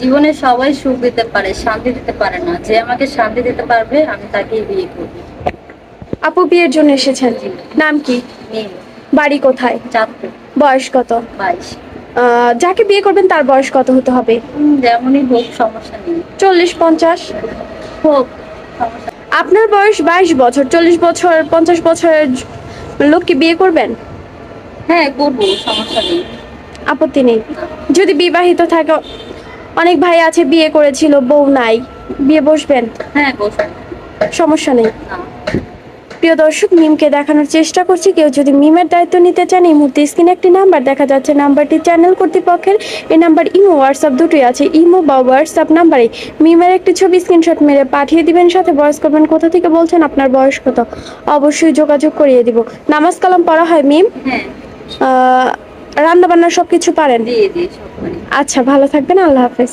জীবনে সবাই সুখ দিতে পারে, শান্তি দিতে পারে না। যে আমাকে শান্তি দিতে পারবে আমি তাকেই বিয়ে করব। আপু বিয়ের জন্য এসেছেন, জি। নাম কি? মেয়ে। বাড়ি কোথায়? চাঁদপুর। বয়স কত? 22। যাকে বিয়ে করবেন তার বয়স কত হতে হবে? যেমনই হোক সমস্যা নেই। 40-50? হোক, সমস্যা। আপনার বয়স 22 বছর, 40 বছর 50 বছরের লোককে বিয়ে করবেন? হ্যাঁ করবো, সমস্যা নেই। আপত্তি নেই। যদি বিবাহিত থাকে, অনেক ভাই আছে বিয়ে করেছিল বউ নাই, বিয়ে বসবেন? হ্যাঁ বসবো। সমস্যা নেই। না। প্রিয় দর্শক, মিমকে দেখানোর চেষ্টা করছি। কেউ যদি মিমের দায়িত্ব নিতে চান, এই মুহূর্তে স্ক্রিনে একটি নাম্বার দেখা যাচ্ছে, নাম্বারটি চ্যানেল কর্তৃপক্ষের। এই নাম্বার ইমো হোয়াটসঅ্যাপ দুটোই আছে, ইমো বা হোয়াটসঅ্যাপ নাম্বারে মিমের একটি ছবি স্ক্রিনশট মেরে পাঠিয়ে দিবেন, সাথে ভয়েস করবেন কোথা থেকে বলছেন, আপনার বয়স কত। অবশ্যই যোগাযোগ করিয়ে দিব। নামাজ কালাম পড়া হয় মিম? হ্যাঁ। রান্না বান্না সবকিছু পারেন? জি জি, সব পারি। আচ্ছা, ভালো থাকবেন, আল্লাহ হাফেজ।